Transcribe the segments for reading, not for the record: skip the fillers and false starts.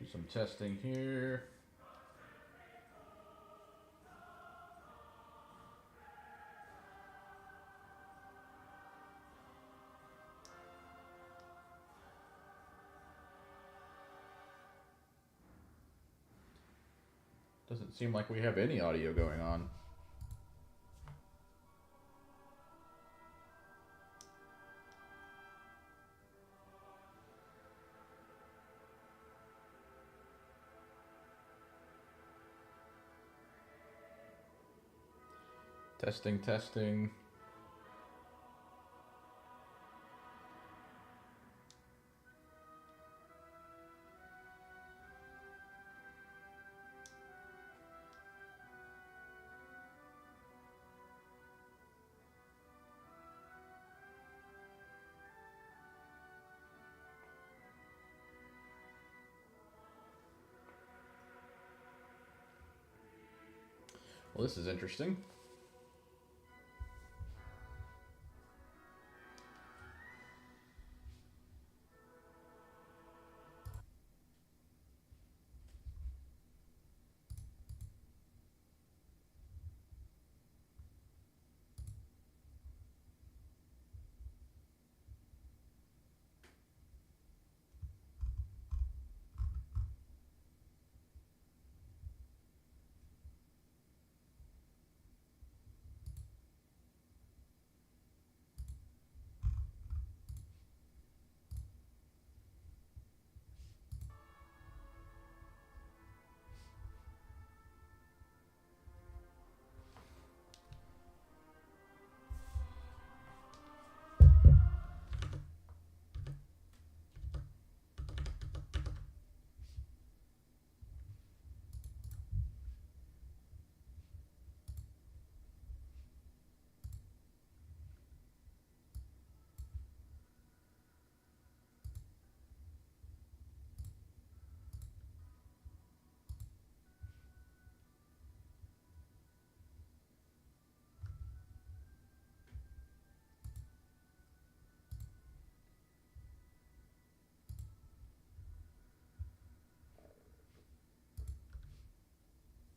Do some testing here. Doesn't seem like we have any audio going on. Testing, testing. Well, this is interesting.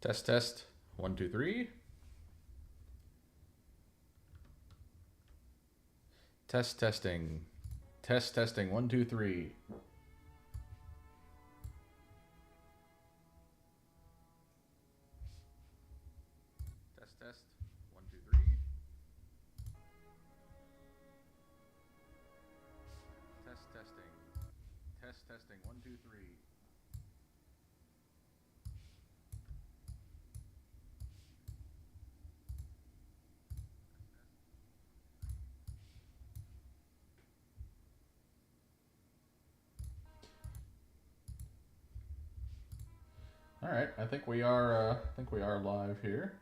Test, test. 1, 2, 3. Test, testing. Test, testing. 1, 2, 3. Test, test. 1, 2, 3. Test, testing. Test, testing. 1, 2, 3. All right, I think we are. Live here.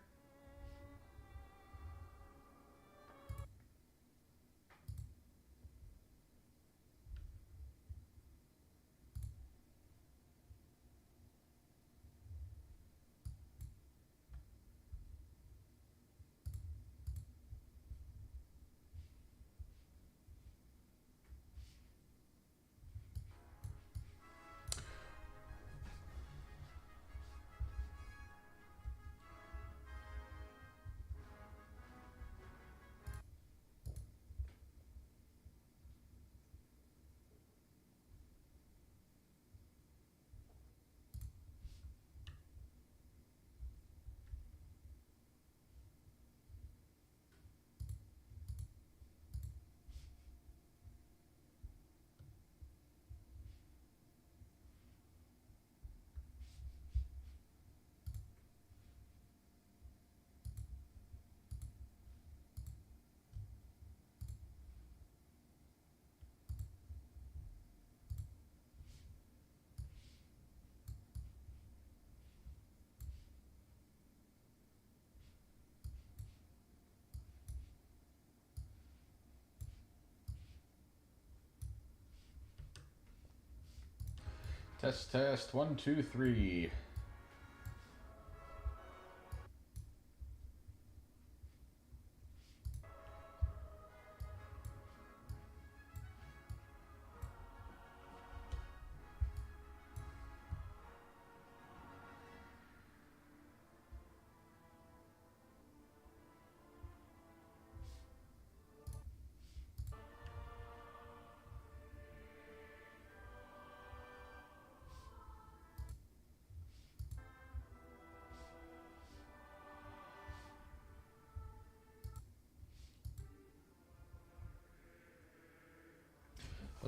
Test, test. 1, 2, 3.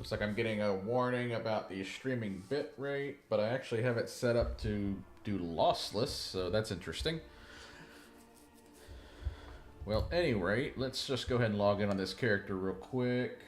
Looks like I'm getting a warning about the streaming bit rate, but I actually have it set up to do lossless, so that's interesting. Well, anyway, let's just go ahead and log in on this character real quick.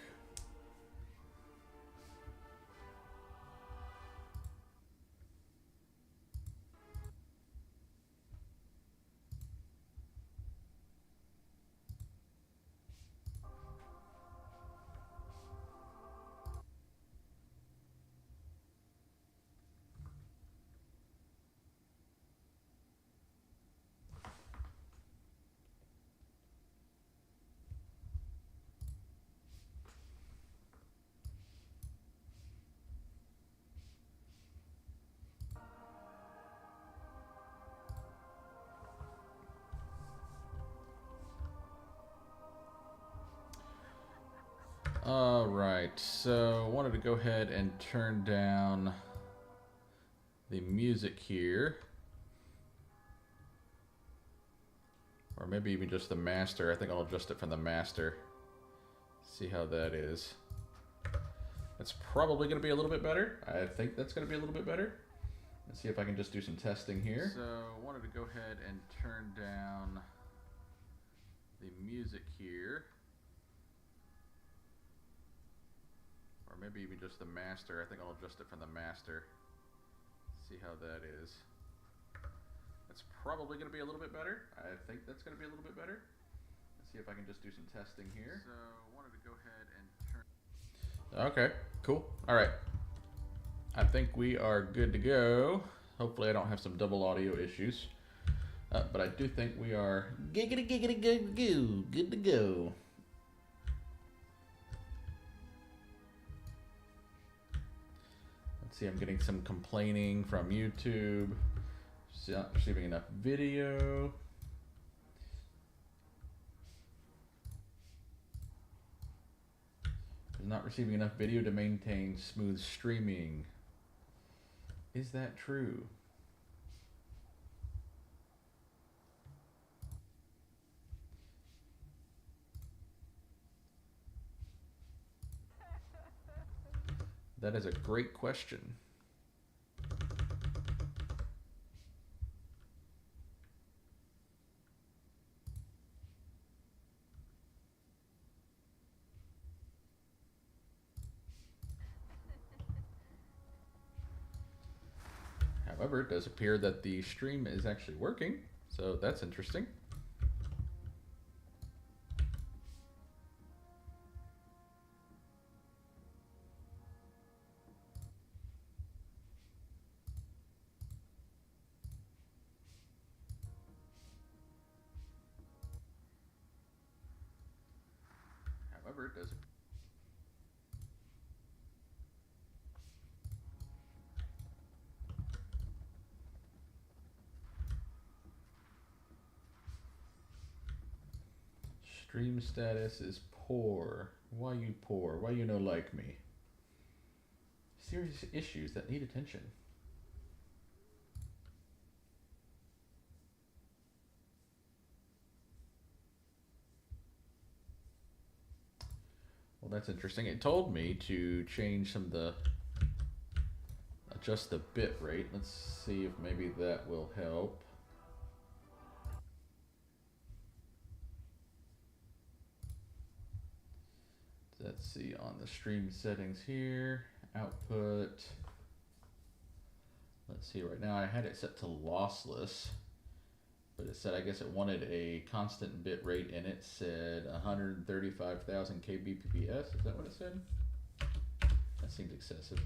Alright, so I wanted to go ahead and turn down the music here. Or maybe even just the master. I think I'll adjust it from the master. See how that is. That's probably going to be a little bit better. I think that's going to be a little bit better. Let's see if I can just do some testing here. So I wanted to go ahead and turn down the music here. Or maybe even just the master. I think I'll adjust it from the master. See how that is. That's probably going to be a little bit better. I think that's going to be a little bit better. Let's see if I can just do some testing here. So I wanted to go ahead and turn... Okay, cool. All right. I think we are good to go. Hopefully I don't have some double audio issues. But I do think we are giggity good to go. Let's see, I'm getting some complaining from YouTube. Not receiving enough video. Not receiving enough video to maintain smooth streaming. Is that true? That is a great question. However, it does appear that the stream is actually working, so that's interesting. However, it does. Stream status is poor. Why you poor? Why you no like me? Serious issues that need attention. Well, that's interesting. It told me to change some of the, adjust the bit rate. Let's see if maybe that will help. Let's see on the stream settings here, output. Let's see, right now I had it set to lossless, but it said, I guess it wanted a constant bit rate, and it said 135,000 kbps. Is that what it said? That seems excessive.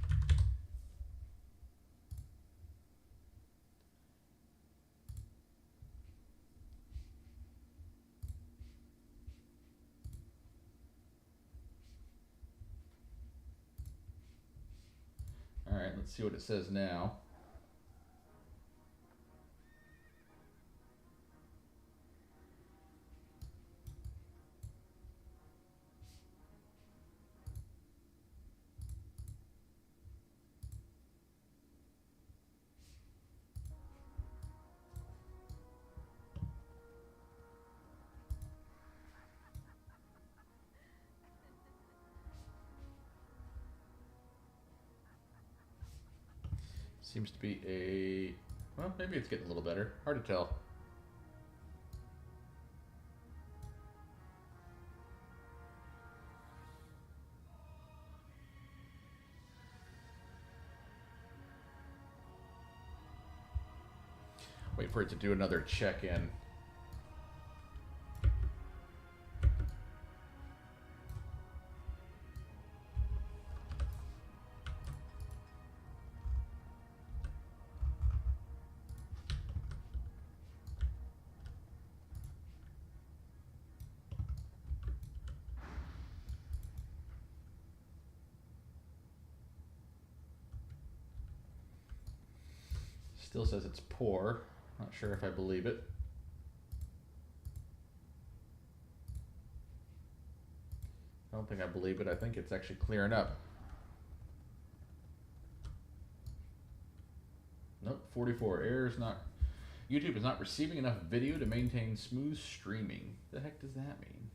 All right, let's see what it says now. Seems to be a... Well, maybe it's getting a little better. Hard to tell. Wait for it to do another check-in. Still says it's poor. Not sure if I believe it. I don't think I believe it. I think it's actually clearing up. Nope, 44 errors. Not YouTube is not receiving enough video to maintain smooth streaming. The heck does that mean?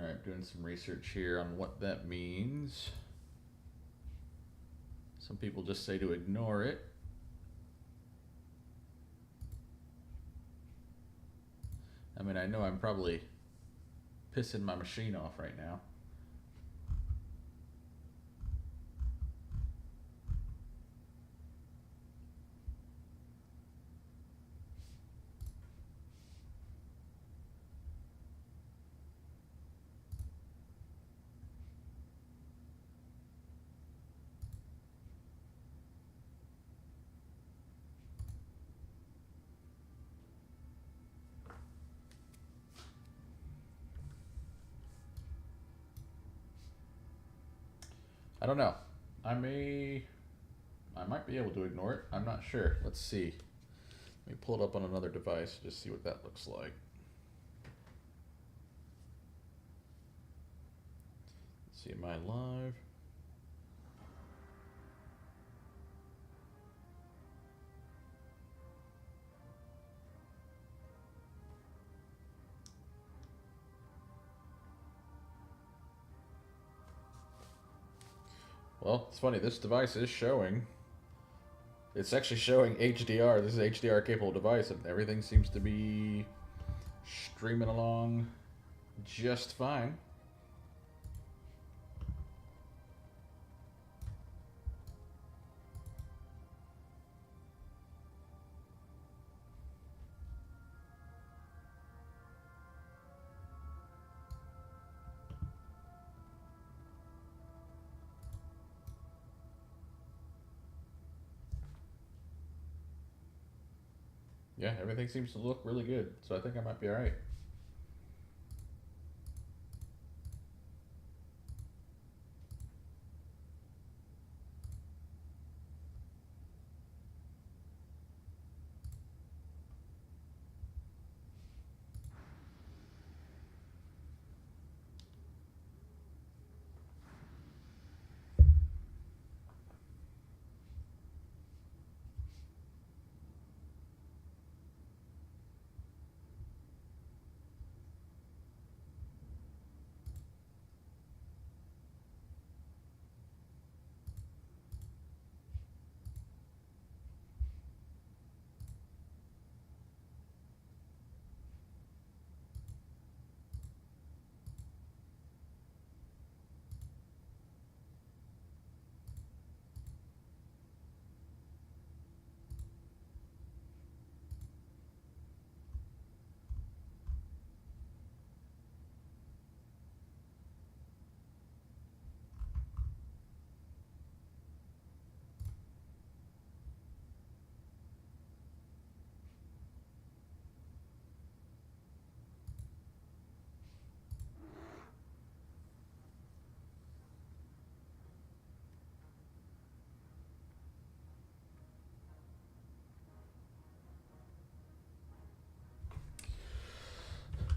Alright, doing some research here on what that means. Some people just say to ignore it. I mean, I know I'm probably pissing my machine off right now. I don't know. I might be able to ignore it. I'm not sure. Let's see. Let me pull it up on another device, just see what that looks like. Let's see, am I live? Well, it's funny, this device is showing. It's actually showing HDR. This is an HDR capable device, and everything seems to be streaming along just fine. Yeah, everything seems to look really good, so I think I might be alright.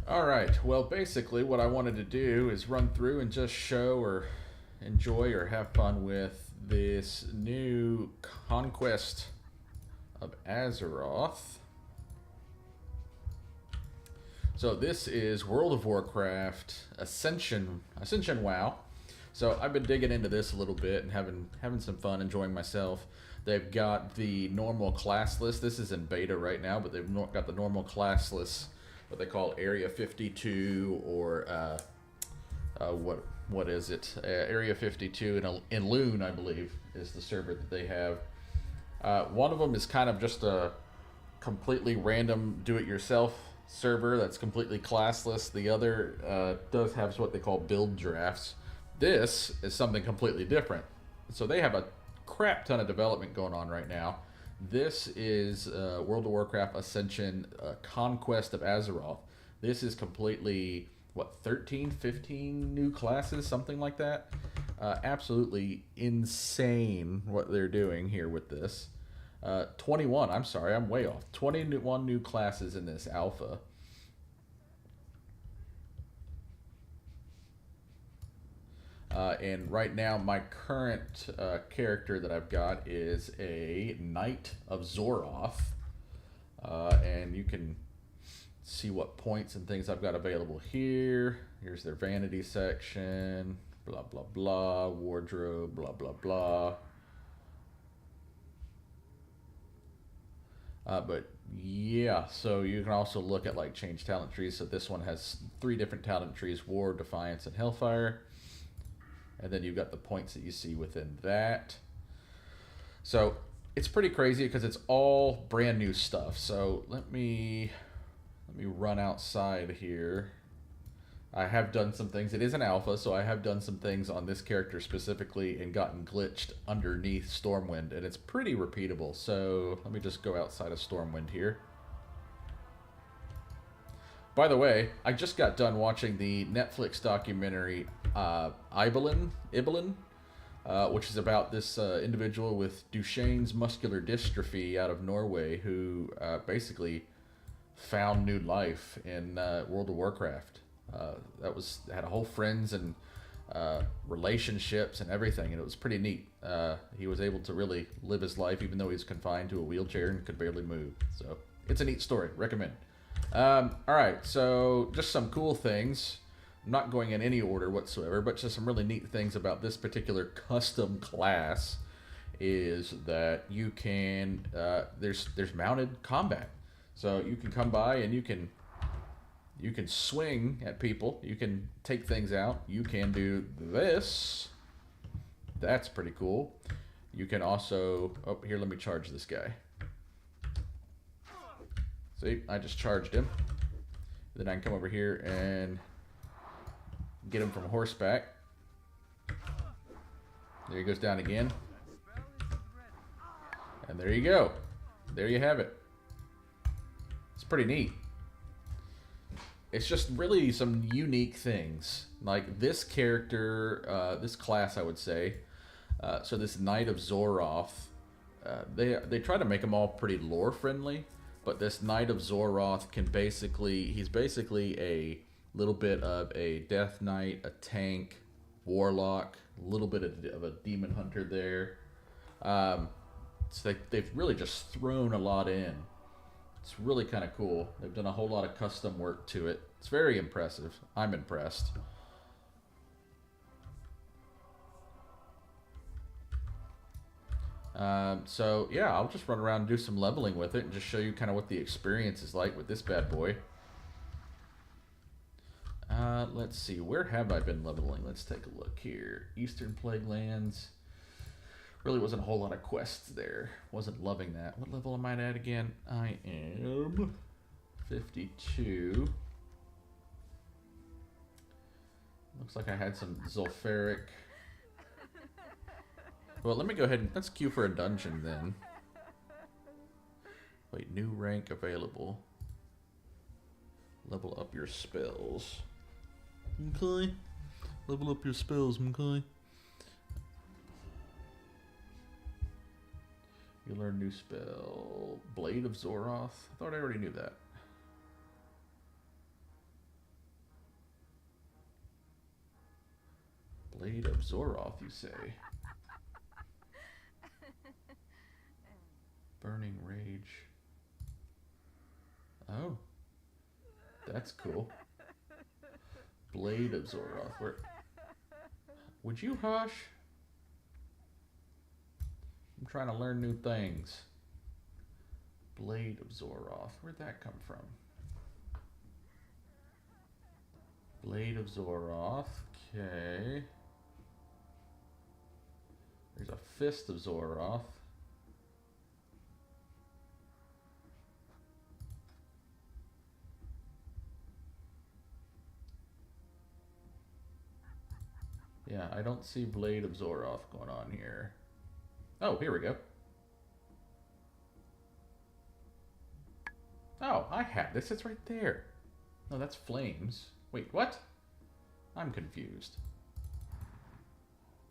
Alright, well basically what I wanted to do is run through and just show or enjoy or have fun with this new Conquest of Azeroth. So this is World of Warcraft Ascension WoW. So I've been digging into this a little bit and having some fun, enjoying myself. They've got the normal class list. This is in beta right now, but they've got the normal class list, what they call Area 52, or what is it? Area 52 in Loon, I believe, is the server that they have. One of them is kind of just a completely random do-it-yourself server that's completely classless. The other does have what they call build drafts. This is something completely different. So they have a crap ton of development going on right now. This is World of Warcraft Ascension Conquest of Azeroth. This is completely, what, 13, 15 new classes, something like that? Absolutely insane what they're doing here with this. 21, I'm sorry, I'm way off. 21 new classes in this alpha. And right now, my current character that I've got is a Knight of Zoroth. And you can see what points and things I've got available here. Here's their vanity section, blah, blah, blah, wardrobe, blah, blah, blah. But yeah, so you can also look at like change talent trees. So this one has 3 different talent trees: War, Defiance, and Hellfire. And then you've got the points that you see within that. So it's pretty crazy because it's all brand new stuff. So let me run outside here. I have done some things. It is an alpha, so I have done some things on this character specifically and gotten glitched underneath Stormwind, and it's pretty repeatable. So let me just go outside of Stormwind here. By the way, I just got done watching the Netflix documentary Ibelin, which is about this individual with Duchenne's muscular dystrophy out of Norway who basically found new life in World of Warcraft. Had a whole friends and relationships and everything, and it was pretty neat. He was able to really live his life even though he was confined to a wheelchair and could barely move. So it's a neat story. Recommend. Alright, so just some cool things. I'm not going in any order whatsoever, but just some really neat things about this particular custom class is that you can, there's mounted combat. So you can come by and you can swing at people, you can take things out, you can do this. That's pretty cool. You can also, oh, here, let me charge this guy. See, I just charged him. Then I can come over here and get him from horseback. There he goes down again. And there you go. There you have it. It's pretty neat. It's just really some unique things. Like this character, this class, I would say. So this Knight of Zoroth, they try to make them all pretty lore friendly. But this Knight of Zoroth can he's basically a little bit of a Death Knight, a tank, warlock, a little bit of a demon hunter there. So they've really just thrown a lot in. It's really kind of cool. They've done a whole lot of custom work to it. It's very impressive. I'm impressed. So yeah, I'll just run around and do some leveling with it and just show you kind of what the experience is like with this bad boy. Let's see, where have I been leveling? Let's take a look here. Eastern Plague Lands. Really wasn't a whole lot of quests there. Wasn't loving that. What level am I at again? I am 52. Looks like I had some Zulfaric. Well, let me go ahead and let's queue for a dungeon then. Wait, new rank available. Level up your spells. Okay. Level up your spells, okay. You learn new spell. Blade of Zoroth. I thought I already knew that. Blade of Zoroth, you say? Burning Rage. Oh. That's cool. Blade of Zoroth. Where... Would you hush? I'm trying to learn new things. Blade of Zoroth. Where'd that come from? Blade of Zoroth. Okay. There's a Fist of Zoroth. Yeah, I don't see Blade of Zoroth going on here. Oh, here we go. Oh, I have this. It's right there. No, that's Flames. Wait, what? I'm confused.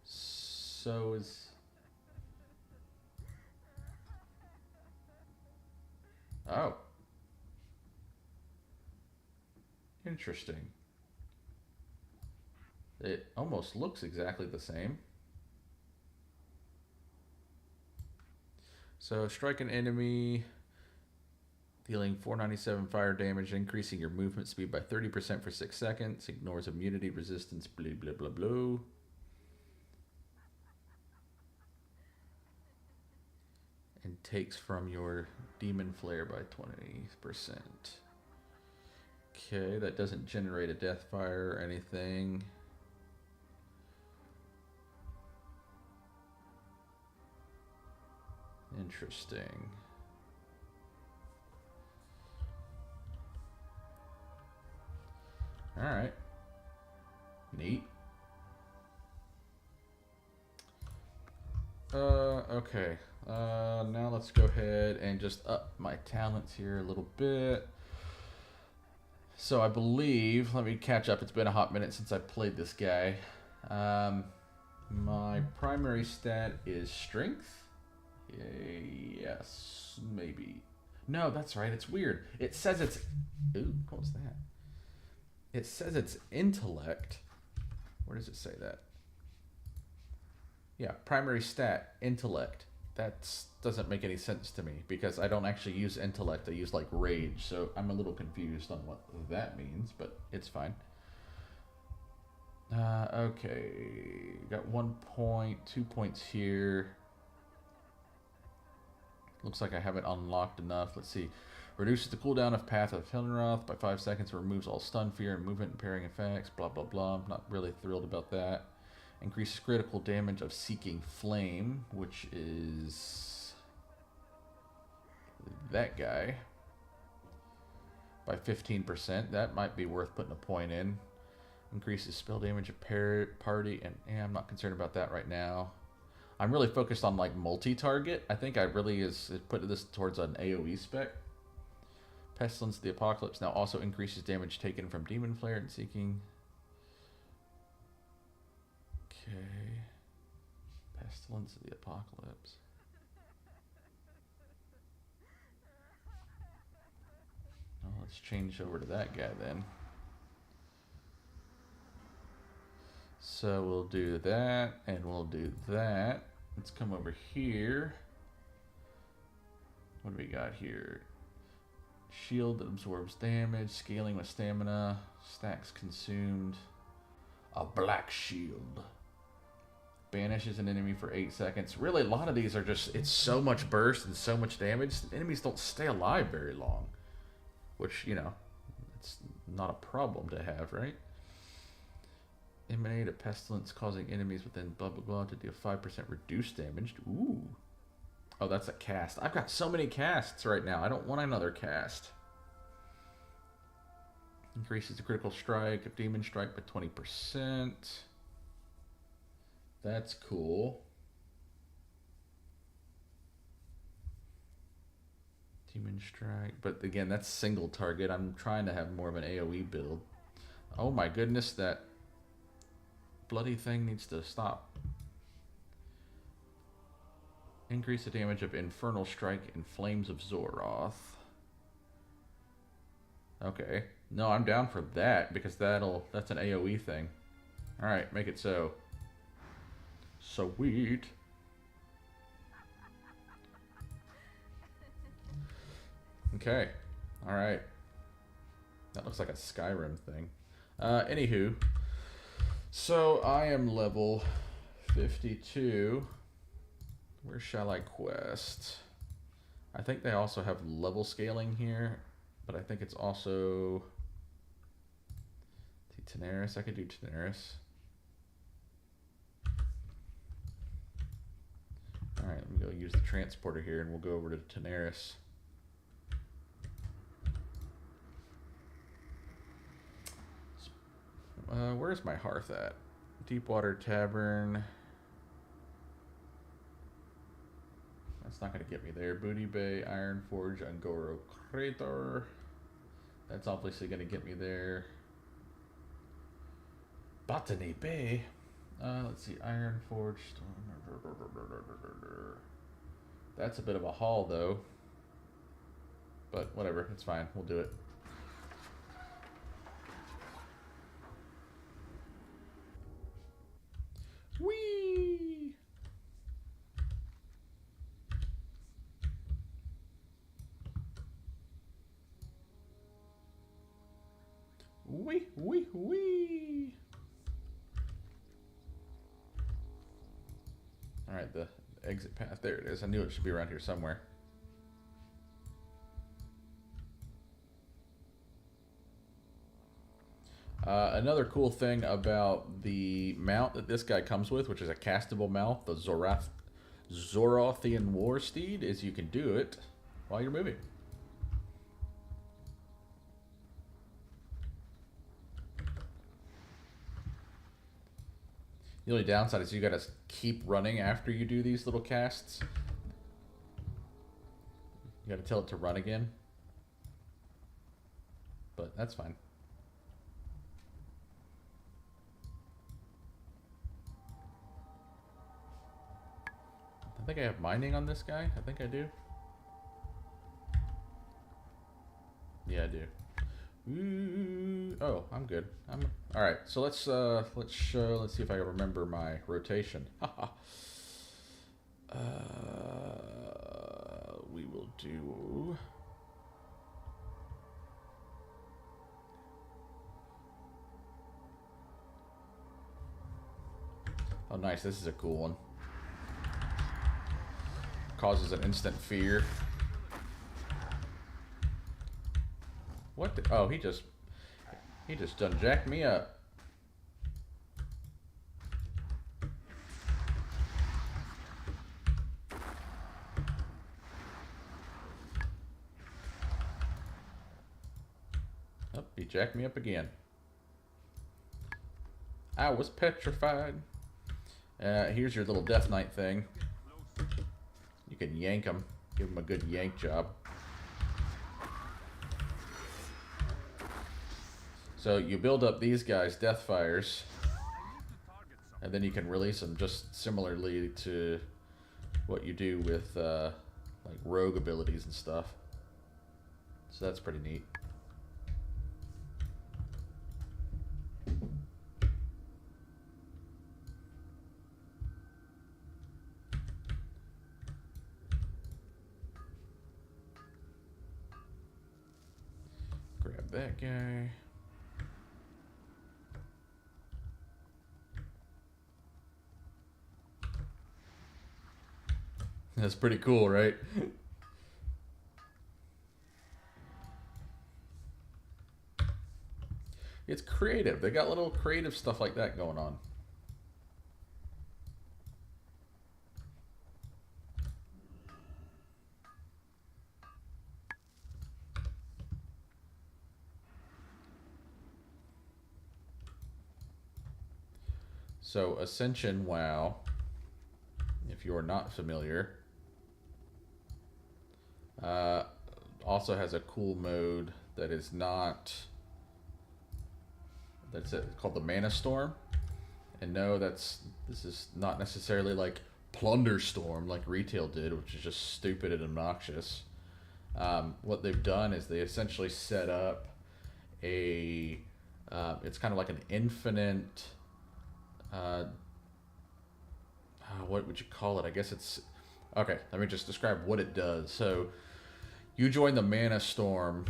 So is... Oh. Interesting. It almost looks exactly the same. So strike an enemy, dealing 497 fire damage, increasing your movement speed by 30% for 6 seconds, ignores immunity, resistance, blah, blah, blah, blah. And takes from your demon flare by 20%. Okay, that doesn't generate a death fire or anything. Interesting. All right. Neat. Okay. Now let's go ahead and just up my talents here a little bit. So I believe, let me catch up. It's been a hot minute since I played this guy. My primary stat is strength. Yes, maybe. No, that's right. It's weird. It says it's... Ooh, what was that? It says it's intellect. Where does it say that? Yeah, primary stat, intellect. That doesn't make any sense to me because I don't actually use intellect. I use like rage, so I'm a little confused on what that means, but it's fine. Okay, got 1 point, 2 points here. Looks like I haven't unlocked enough. Let's see. Reduces the cooldown of Path of Hillenroth by 5 seconds. Removes all stun, fear, and movement impairing effects. Blah, blah, blah. I'm not really thrilled about that. Increases critical damage of Seeking Flame, which is that guy, by 15%. That might be worth putting a point in. Increases spell damage of party, and I'm not concerned about that right now. I'm really focused on like multi-target. I think I really is put this towards an AoE spec. Pestilence of the Apocalypse now also increases damage taken from Demon Flare and Seeking. Okay. Pestilence of the Apocalypse. Well, let's change over to that guy then. So we'll do that, and we'll do that. Let's come over here. What do we got here? Shield that absorbs damage, scaling with stamina, stacks consumed. A black shield. Banishes an enemy for 8 seconds. Really, a lot of these are just, it's so much burst and so much damage. Enemies don't stay alive very long. Which, you know, it's not a problem to have, right? Emanate a pestilence causing enemies within blah blah blah to deal 5% reduced damage. Ooh. Oh, that's a cast. I've got so many casts right now. I don't want another cast. Increases the critical strike of demon strike by 20%. That's cool. Demon strike. But again, that's single target. I'm trying to have more of an AoE build. Oh my goodness, that bloody thing needs to stop. Increase the damage of Infernal Strike and Flames of Zoroth. Okay. No, I'm down for that because that's an AoE thing. Alright, make it so. Sweet. Okay. All right. That looks like a Skyrim thing. Anywho. So I am level 52. Where shall I quest? I think they also have level scaling here, but I think it's also Tenaris. I could do Tenaris. Alright, let me go use the transporter here and we'll go over to Tenaris. Where's my hearth at? Deepwater Tavern. That's not going to get me there. Booty Bay, Iron Forge, Angoro Crater. That's obviously going to get me there. Botany Bay. Let's see. Iron Forge. That's a bit of a haul, though. But whatever. It's fine. We'll do it. Whee! Wee, wee, wee! Alright, the exit path. There it is. I knew it should be around here somewhere. Another cool thing about the mount that this guy comes with, which is a castable mount, the Zorothian War Steed, is you can do it while you're moving. The only downside is you gotta keep running after you do these little casts. You gotta tell it to run again. But that's fine. I think I have mining on this guy. I think I do. Yeah, I do. Ooh, oh, I'm good. All right. So let's see if I can remember my rotation. We will do. Oh, nice. This is a cool one. Causes an instant fear. What the? Oh, he just done jacked me up. Oh, he jacked me up again. I was petrified. Here's your little Death Knight thing. You can yank him. Give him a good yank job. So you build up these guys' death fires, and then you can release them just similarly to what you do with like rogue abilities and stuff. So that's pretty neat. Grab that guy. That's pretty cool, right? It's creative. They got little creative stuff like that going on. So Ascension WoW, if you're not familiar, also has a cool mode that is not, that's it, called the Mana Storm. And no, this is not necessarily like Plunder Storm like Retail did, which is just stupid and obnoxious. What they've done is they essentially set up a, it's kind of like an infinite what would you call it? I guess it's okay. Let me just describe what it does. So you join the Mana Storm,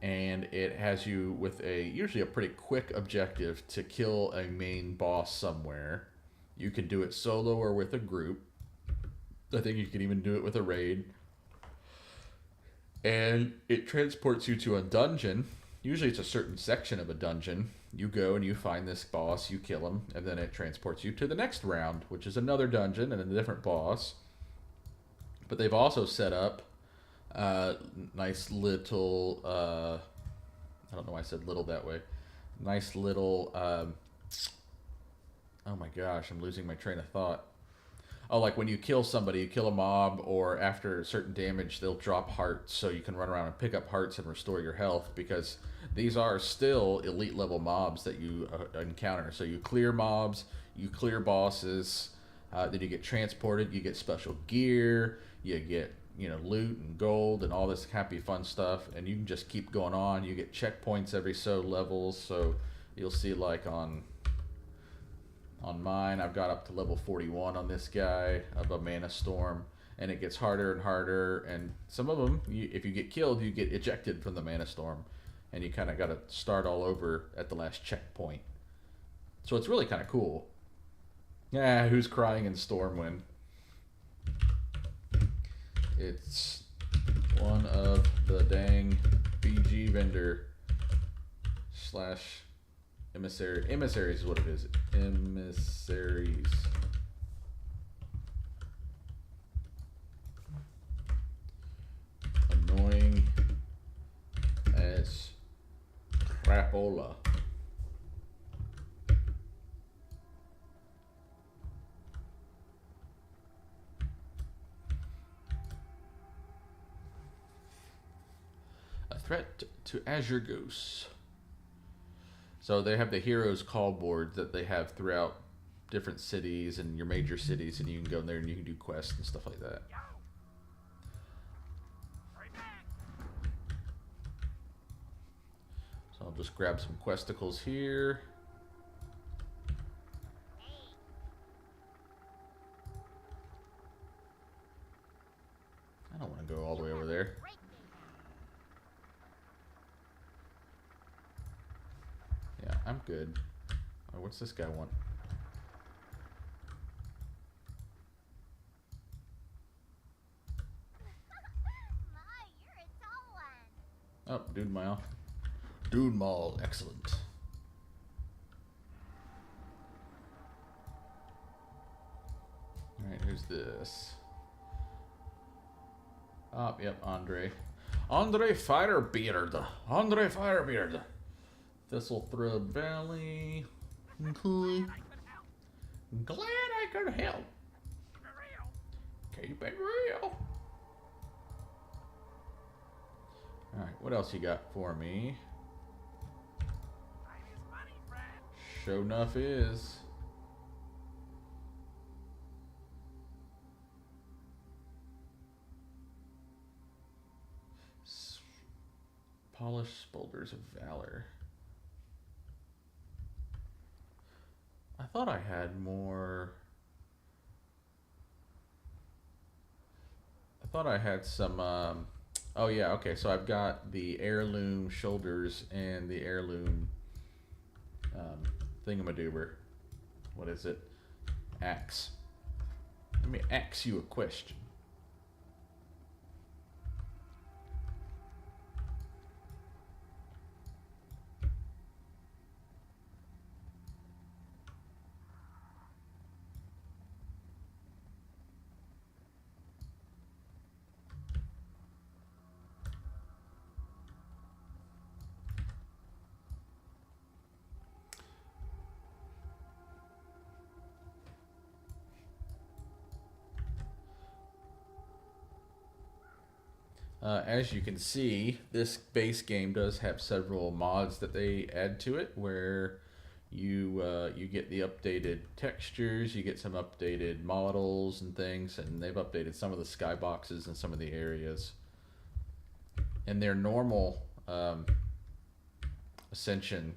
and it has you with usually a pretty quick objective to kill a main boss somewhere. You can do it solo or with a group. I think you can even do it with a raid. And it transports you to a dungeon. Usually it's a certain section of a dungeon. You go and you find this boss, you kill him, and then it transports you to the next round, which is another dungeon and a different boss. But they've also set up nice little, I don't know why I said little that way. Nice little, oh my gosh, I'm losing my train of thought. Oh, like when you kill somebody, you kill a mob, or after certain damage, they'll drop hearts, so you can run around and pick up hearts and restore your health, because these are still elite level mobs that you encounter. So you clear mobs, you clear bosses, then you get transported, you get special gear, you get, you know, loot and gold and all this happy fun stuff, and you can just keep going on. You get checkpoints every so levels, so you'll see like on mine, I've got up to level 41 on this guy of a Mana Storm, and it gets harder and harder, and some of them, if you get killed, you get ejected from the Mana Storm, and you kind of got to start all over at the last checkpoint. So it's really kind of cool. Yeah, who's crying in Stormwind? It's one of the dang BG vendor slash emissaries is what it is. Emissaries. Annoying as crapola. A threat to Azure Goose. So they have the heroes call board that they have throughout different cities and your major cities, and you can go in there and you can do quests and stuff like that. So I'll just grab some questicles here. I don't want to go all the way over there. Yeah, I'm good. Oh, what's this guy want? Oh, Dude Mile. Dude Mall, excellent. Alright, who's this? Oh, yep, Andre. Andre Firebeard. Andre Firebeard. Thistlethrub Valley. Okay. Glad I could help. Keep it real. Alright, what else you got for me? Sure enough is. Polished Boulders of Valor. I thought I had more. I thought I had some. Oh yeah, okay. So I've got the heirloom shoulders and the heirloom thingamadoober. What is it? Axe. Let me ask you a question. As you can see, this base game does have several mods that they add to it, where you get the updated textures, you get some updated models and things, and they've updated some of the skyboxes and some of the areas. And their normal Ascension,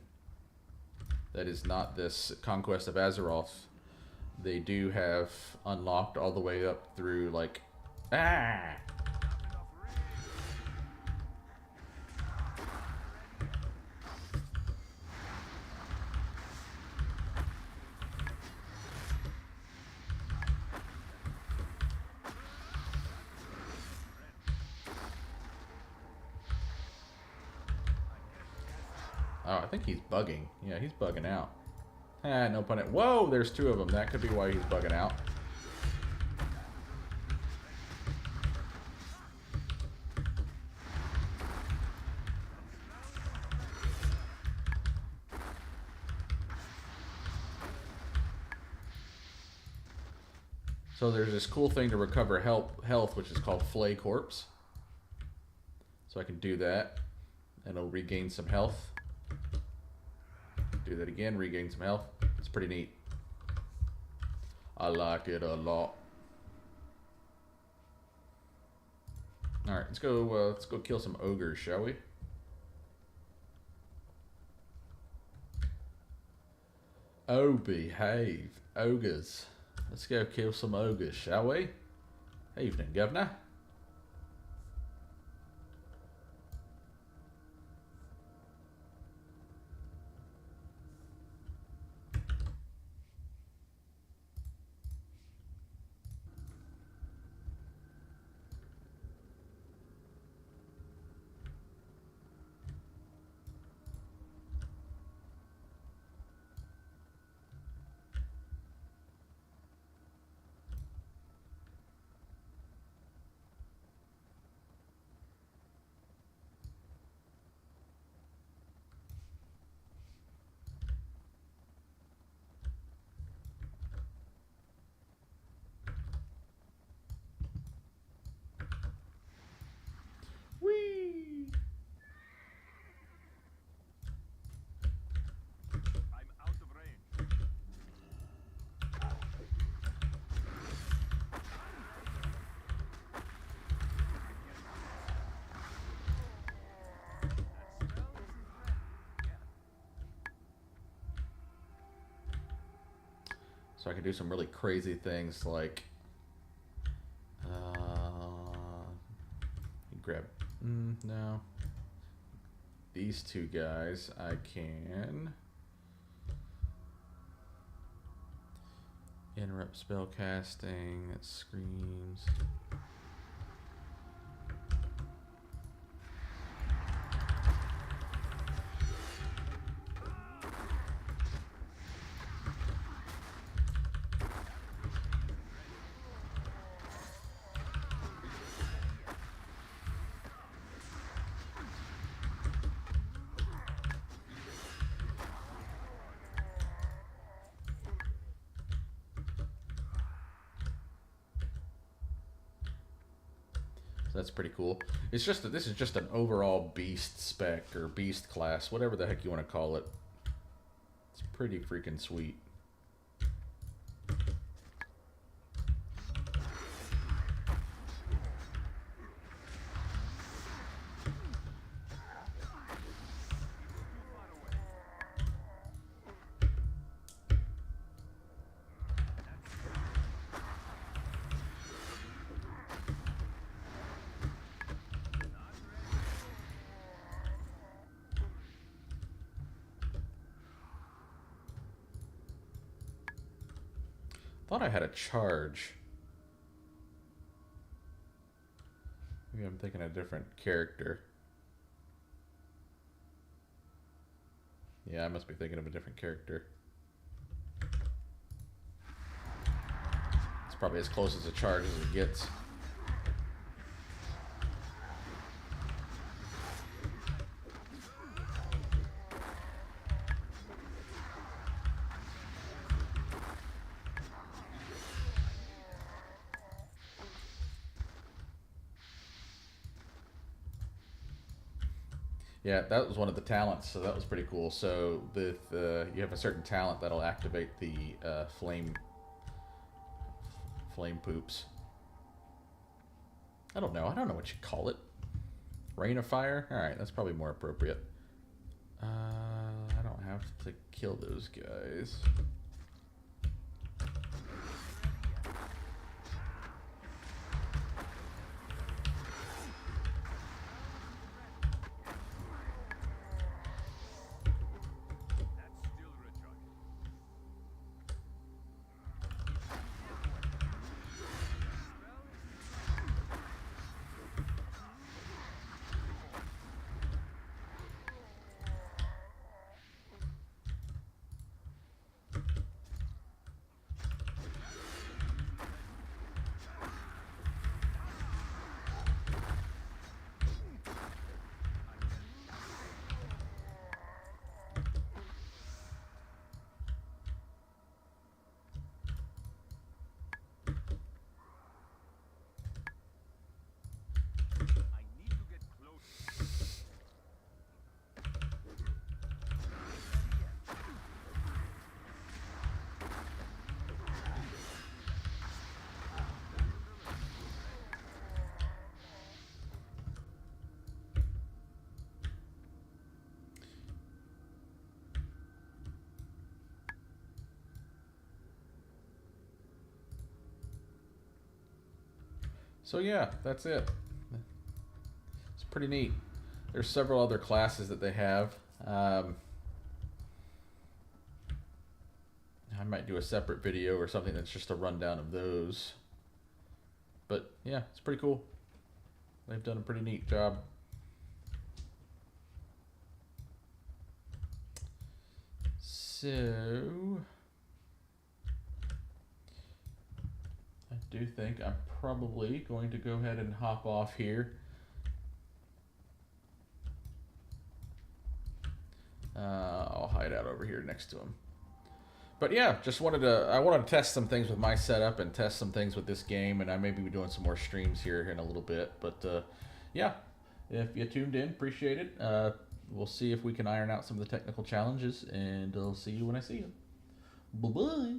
that is not this Conquest of Azeroth they do have unlocked all the way up through, like... Ah! Oh, I think he's bugging. Yeah, he's bugging out. Ah, no pun. Whoa, there's two of them. That could be why he's bugging out. So there's this cool thing to recover health, which is called Flay Corpse. So I can do that, and it'll regain some health. Do that again, regain some health. It's pretty neat. I like it a lot. All right, let's go kill some ogres, shall we? Oh, behave, ogres. Let's go kill some ogres, shall we? Evening, Governor. Whee! I'm out of range. So I can do some really crazy things like grab no. These two guys I can interrupt spell casting, that screams. That's pretty cool. It's just that this is just an overall beast spec or beast class, whatever the heck you want to call it. It's pretty freaking sweet. Thought I had a charge. Maybe I'm thinking a different character. Yeah, I must be thinking of a different character. It's probably as close as a charge as it gets. Yeah, that was one of the talents, so that was pretty cool. So with you have a certain talent that'll activate the flame poops. I don't know what you call it. Rain of fire? Alright, that's probably more appropriate. I don't have to kill those guys. So yeah, that's it. It's pretty neat. There's several other classes that they have. I might do a separate video or something that's just a rundown of those. But yeah, it's pretty cool. They've done a pretty neat job. So I do think I'm probably going to go ahead and hop off here. I'll hide out over here next to him. But yeah, just wanted to, I wanted to test some things with my setup and test some things with this game, and I may be doing some more streams here in a little bit. But yeah, if you tuned in, appreciate it. We'll see if we can iron out some of the technical challenges, and I'll see you when I see you. Bye-bye.